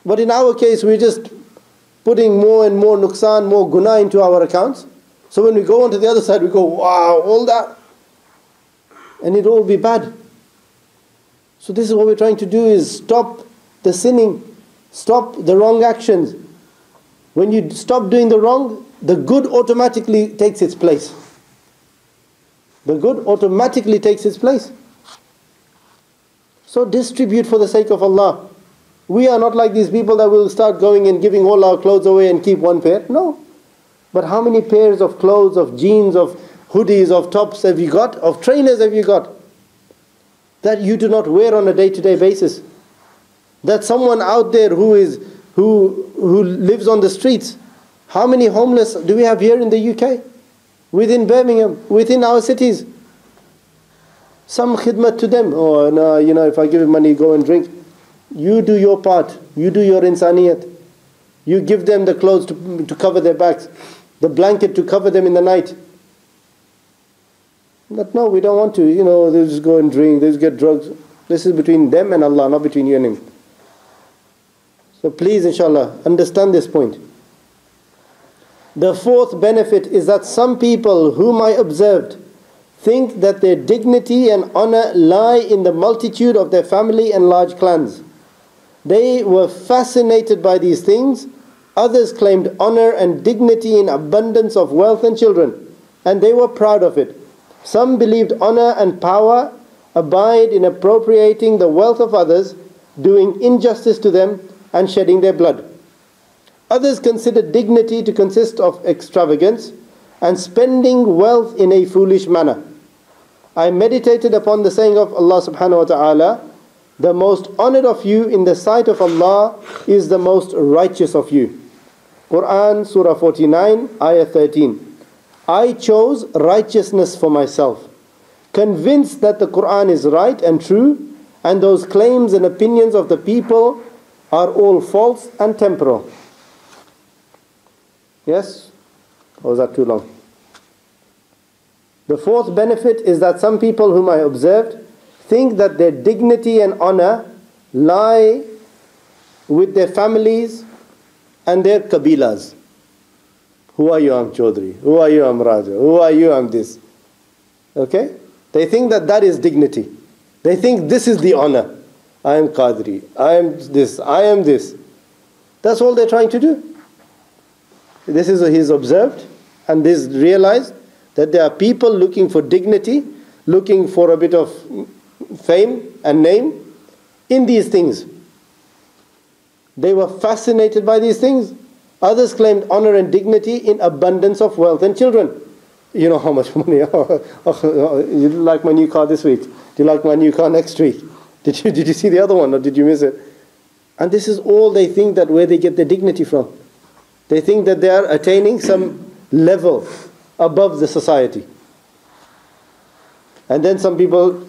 But in our case, we're just putting more and more nuqsan, more guna into our accounts. So when we go on to the other side, we go, wow, all that. And it'll all be bad. So this is what we're trying to do, is stop the sinning, stop the wrong actions. When you stop doing the wrong, the good automatically takes its place. The good automatically takes its place. So distribute for the sake of Allah. We are not like these people that will start going and giving all our clothes away and keep one pair. No. But how many pairs of clothes, of jeans, of hoodies, of tops have you got? Of trainers have you got? That you do not wear on a day-to-day basis. That someone out there who lives on the streets. How many homeless do we have here in the UK? Within Birmingham, within our cities. Some khidmat to them. Oh no, if I give you money, go and drink. You do your part. You do your insaniyat. You give them the clothes to cover their backs. The blanket to cover them in the night. But no, we don't want to. They just go and drink, they just get drugs. This is between them and Allah, not between you and Him. So please, inshallah, understand this point. The fourth benefit is that some people whom I observed think that their dignity and honor lie in the multitude of their family and large clans. They were fascinated by these things. Others claimed honor and dignity in abundance of wealth and children, and they were proud of it. Some believed honor and power abide in appropriating the wealth of others, doing injustice to them, and shedding their blood. Others considered dignity to consist of extravagance and spending wealth in a foolish manner. I meditated upon the saying of Allah subhanahu wa ta'ala, the most honored of you in the sight of Allah is the most righteous of you. Quran, Surah 49, Ayah 13. I chose righteousness for myself, convinced that the Quran is right and true, and those claims and opinions of the people are all false and temporal. Yes? Or was that too long? The fourth benefit is that some people whom I observed think that their dignity and honor lie with their families and their kabilas. Who are you, I'm Chaudhry? Who are you, I'm Raja? Who are you, I'm this? Okay? They think that that is dignity. They think this is the honor. I am Qadri. I am this. I am this. That's all they're trying to do. This is he's observed and this realized that there are people looking for dignity, looking for a bit of fame and name in these things. They were fascinated by these things. Others claimed honor and dignity in abundance of wealth and children. You know how much money? You like my new car this week? Do you like my new car next week? Did you see the other one, or did you miss it? And this is all they think, that where they get their dignity from. They think that they are attaining some level above the society. And then some people,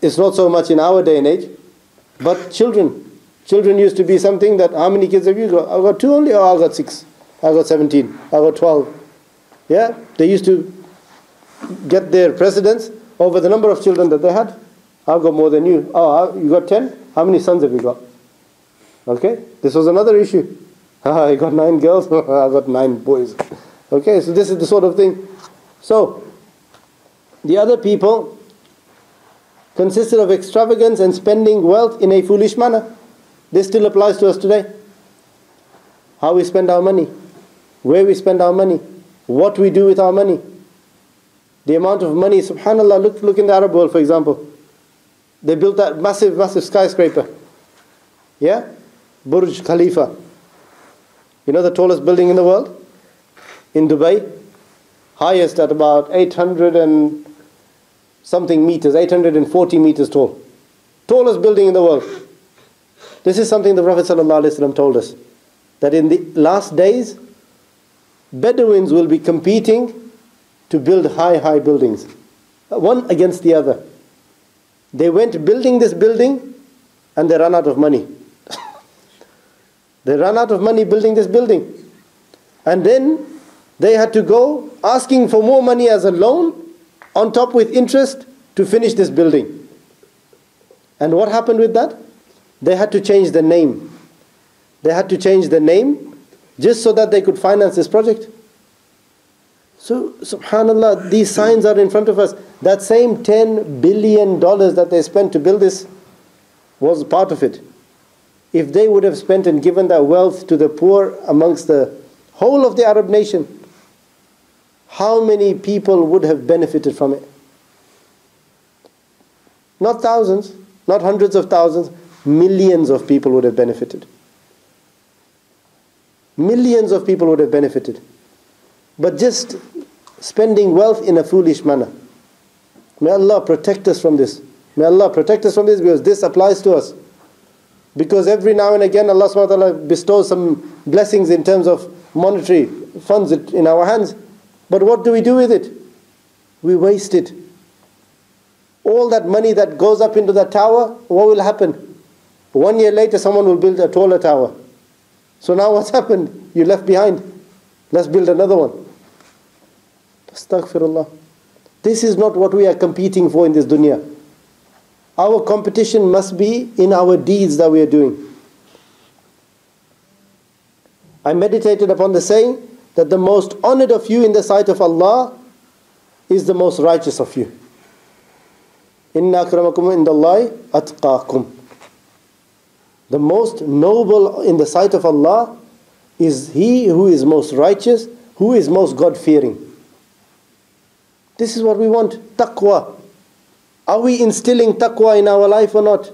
it's not so much in our day and age, but children. Children used to be something that, how many kids have you got? I've got 2 only, or I've got 6. I've got 17. I've got 12. Yeah? They used to get their precedence over the number of children that they had. I've got more than you. Oh, you got 10? How many sons have you got? Okay? This was another issue. I got 9 girls. I got 9 boys. Okay? So this is the sort of thing. So, the other people consisted of extravagance and spending wealth in a foolish manner. This still applies to us today. How we spend our money, where we spend our money, what we do with our money. The amount of money, subhanAllah, look in the Arab world, for example. They built that massive, massive skyscraper. Yeah? Br Khalifa. You know the tallest building in the world? In Dubai. Highest at about 800 and something meters, 840 meters tall. Tallest building in the world. This is something the Prophet ﷺ told us. That in the last days, Bedouins will be competing to build high buildings. One against the other. They went building this building and they ran out of money. They ran out of money building this building. And then they had to go asking for more money as a loan on top with interest to finish this building. And what happened with that? They had to change the name. They had to change the name just so that they could finance this project. So, subhanallah, these signs are in front of us. That same $10 billion that they spent to build this was part of it. If they would have spent and given that wealth to the poor amongst the whole of the Arab nation, how many people would have benefited from it? Not thousands, not hundreds of thousands, millions of people would have benefited. Millions of people would have benefited. But just spending wealth in a foolish manner. May Allah protect us from this. May Allah protect us from this, because this applies to us. Because every now and again Allah subhanahu wa ta'ala bestows some blessings in terms of monetary funds in our hands. But what do we do with it? We waste it. All that money that goes up into that tower, what will happen? 1 year later someone will build a taller tower. So now what's happened? You left behind. Let's build another one. Astaghfirullah. This is not what we are competing for in this dunya. Our competition must be in our deeds that we are doing. I meditated upon the saying that the most honored of you in the sight of Allah is the most righteous of you. Inna akramakum indallahi atqakum. The most noble in the sight of Allah is he who is most righteous, who is most God-fearing. This is what we want, taqwa. Are we instilling taqwa in our life or not?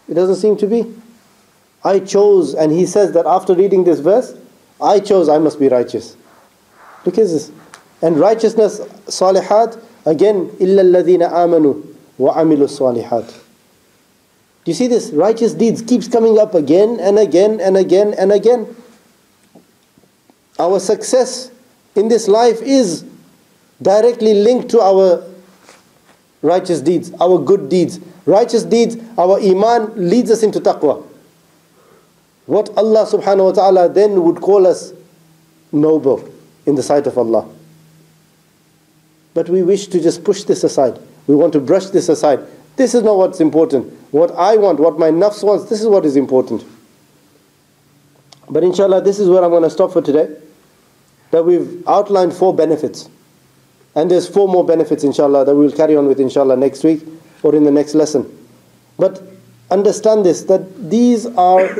It doesn't seem to be. I chose, and he says that after reading this verse, I chose I must be righteous. Look at this. And righteousness, salihat, again, إِلَّا الَّذِينَ آمَنُوا وَعَمِلُوا الصَّالِحَاتِ. Do you see this? Righteous deeds keeps coming up again and again and again and again. Our success in this life is directly linked to our righteous deeds, our good deeds. Righteous deeds, our iman leads us into taqwa. What Allah subhanahu wa ta'ala then would call us noble in the sight of Allah. But we wish to just push this aside. We want to brush this aside. This is not what's important. What I want, what my nafs wants, this is what is important. But inshallah, this is where I'm going to stop for today. That we've outlined 4 benefits. And there's 4 more benefits inshallah that we'll carry on with inshallah next week or in the next lesson. But understand this, that these are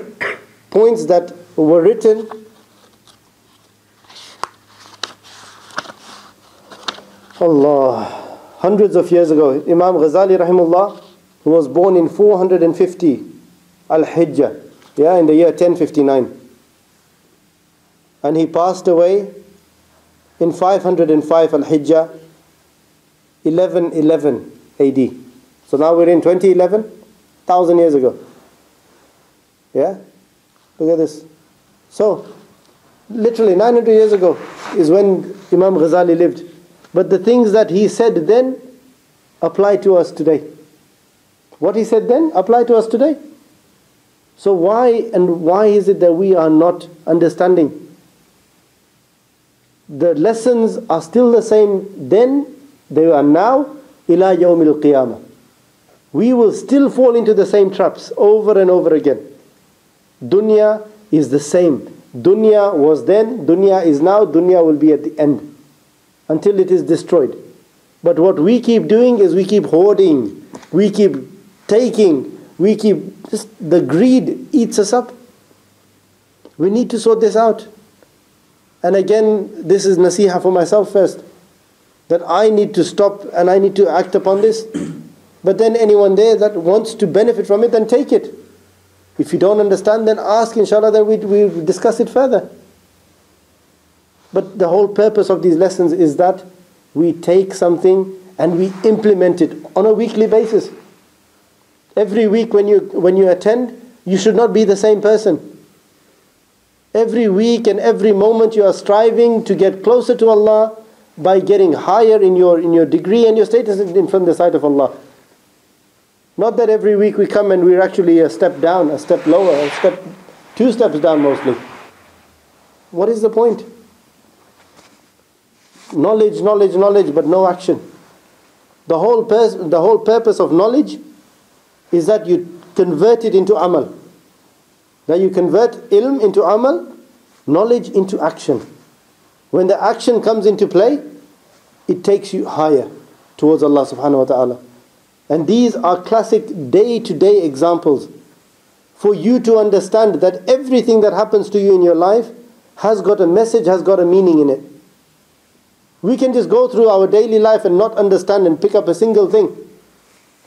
points that were written hundreds of years ago. Imam Ghazali rahimullah, who was born in 450 Al-Hijjah, in the year 1059. And he passed away in 505 Al-Hijjah, 1111 AD. So now we're in 2011, 1,000 years ago. Yeah? Look at this. So, literally 900 years ago is when Imam Ghazali lived. But the things that he said then apply to us today. What he said then apply to us today. So why is it that we are not understanding? The lessons are still the same then, they are now, ila yawmil qiyamah. We will still fall into the same traps over and over again. Dunya is the same. Dunya was then, dunya is now, dunya will be at the end. Until it is destroyed. But what we keep doing is we keep hoarding, we keep taking, just the greed eats us up. We need to sort this out. And again, this is nasiha for myself first, that I need to stop and I need to act upon this. But then anyone there that wants to benefit from it, then take it. If you don't understand, then ask inshallah that we discuss it further. But the whole purpose of these lessons is that we take something and we implement it on a weekly basis. Every week when you attend, you should not be the same person. Every week and every moment you are striving to get closer to Allah by getting higher in your degree and your status in front of the sight of Allah. Not that every week we come and we're actually a step down, a step lower, 2 steps down mostly. What is the point? Knowledge, knowledge, knowledge, but no action. The whole purpose of knowledge is that you convert it into amal. That you convert ilm into amal, knowledge into action. When the action comes into play, it takes you higher towards Allah subhanahu wa ta'ala. And these are classic day-to-day examples for you to understand that everything that happens to you in your life has got a message, has got a meaning in it. We can just go through our daily life and not understand and pick up a single thing.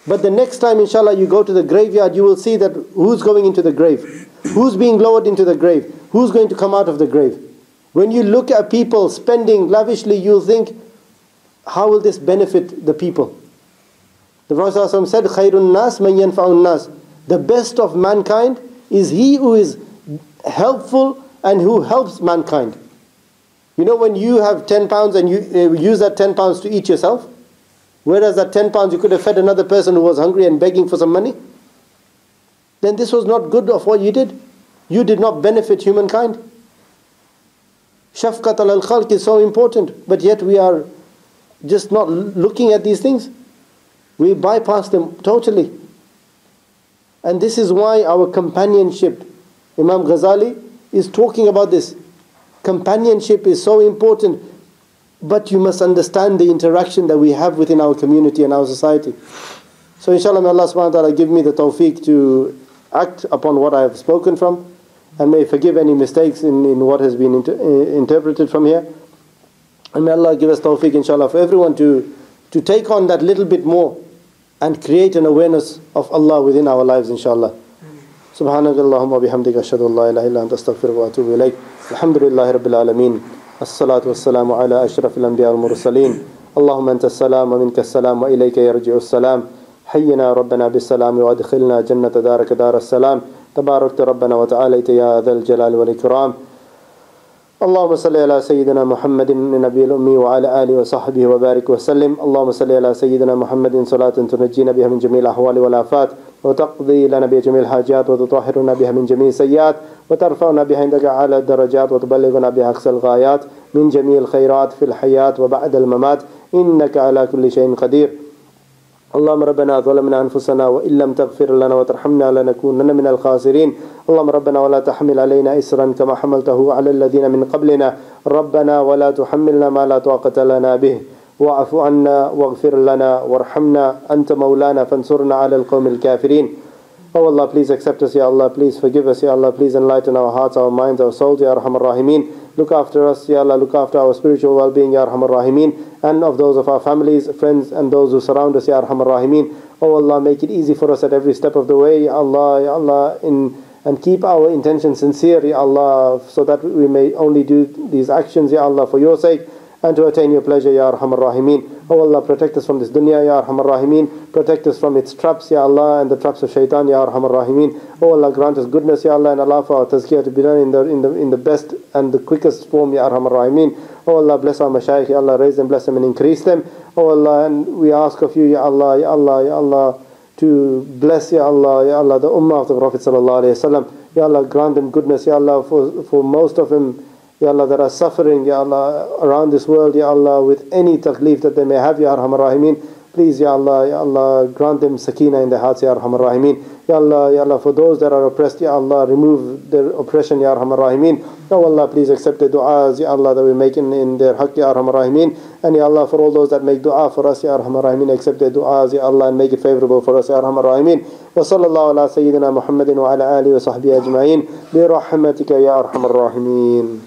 But the next time, inshallah, you go to the graveyard, you will see that who's going into the grave, who's being lowered into the grave, who's going to come out of the grave. When you look at people spending lavishly, you'll think, how will this benefit the people? The Prophet ﷺ said, "Khairun nas man yanfa'un nas." The best of mankind is he who is helpful and who helps mankind. You know, when you have 10 pounds and you use that 10 pounds to eat yourself, whereas that 10 pounds you could have fed another person who was hungry and begging for some money, then this was not good of what you did. You did not benefit humankind. Shafqat al-khalq is so important, but yet we are just not looking at these things. We bypass them totally. And this is why our companionship, Imam Ghazali is talking about this. Companionship is so important, but you must understand the interaction that we have within our community and our society. So inshallah, may Allah subhanahu wa ta'ala give me the tawfiq to act upon what I have spoken from, and may forgive any mistakes in what has been interpreted from here. And may Allah give us tawfiq, inshallah, for everyone to take on that little bit more and create an awareness of Allah within our lives, inshallah. Subhanakallahumma bihamdika ashhadu an la ilaha illa anta astaghfiruka wa atubu ilayk. Alhamdulillahi rabbil alameen. As-salatu was-salamu ala ashrafil anbiya wal mursaleen. Allahumma anta as-salam wa minka as-salam wa ilayka yarji'u as-salam. Hayyina rabbana bis-salam wa adkhilna jannata daraka dar as-salam. Tabarakta rabbana wa ta'alayta ya dhal jalali wal ikram. اللهم صل على سيدنا محمد النبي الأمي وعلى آله وصحبه وبارك وسلم. اللهم صل على سيدنا محمد صلاة تنجينا بها من جميع الأحوال والآفات وتقضي لنا بها جميع الحاجات وتطهرنا بها من جميع السيئات وترفعنا بها عندك على الدرجات وتبلغنا بها أقصى الغايات من جميع الخيرات في الحياة وبعد الممات إنك على كل شيء قدير. اللهم ربنا ظلمنا أنفسنا وإن لم تغفر لنا وترحمنا لنكونن من الخاسرين. اللهم ربنا ولا تحمل علينا إسرا كما حملته على الذين من قبلنا. ربنا ولا تحملنا ما لا طاقة لنا به واعف عنا واغفر لنا وارحمنا أنت مولانا فانصرنا على القوم الكافرين. Oh Allah, please accept us, Ya Allah. Please forgive us, Ya Allah. Please enlighten our hearts, our minds, our souls, Ya Arhamar Rahimeen. Look after us, Ya Allah. Look after our spiritual well-being, Ya Arhamar Rahimeen. And of those of our families, friends, and those who surround us, Ya Arhamar Rahimeen. Oh Allah, make it easy for us at every step of the way, Ya Allah, Ya Allah. And keep our intention sincere, Ya Allah, so that we may only do these actions, Ya Allah, for your sake, and to attain your pleasure, Ya Arhamar Rahimeen. Oh Allah, protect us from this dunya, Ya Arhamar Rahimeen. Protect us from its traps, Ya Allah, and the traps of shaitan, Ya Arhamar Rahimeen. Oh Allah, grant us goodness, Ya Allah, and allow for our tazkiyah to be done in the best and the quickest form, Ya Arhamar Rahimeen. Oh Allah, bless our mashayikh, Ya Allah, raise them, bless them, and increase them. Oh Allah, and we ask of you, Ya Allah, Ya Allah, Ya Allah, to bless, Ya Allah, Ya Allah, the ummah of the Prophet sallallahu alaihi wasallam. Ya Allah, grant them goodness, Ya Allah, for most of them, Ya Allah, that are suffering, Ya Allah, around this world, Ya Allah, with any taklif that they may have, Ya Arhamar Rahimeen. Please, Ya Allah, grant them sakina in their hearts, Ya Arhamar Rahimeen. Ya Allah, for those that are oppressed, Ya Allah, remove their oppression, Ya Arhamar Rahimeen. Oh Allah, please accept the du'as, Ya Allah, that we make in their haqq, Ya Arhamar Rahimeen. And Ya Allah, for all those that make du'a for us, Ya Arhamar Rahimeen, accept their du'as, Ya Allah, and make it favorable for us, Ya Arhamar Rahimeen. Wa sallallahu ala sayyidina Muhammadin wa ala alihi wa sahbihi ajma'in. Bi rahmatika, Ya Arhamar Rahimeen.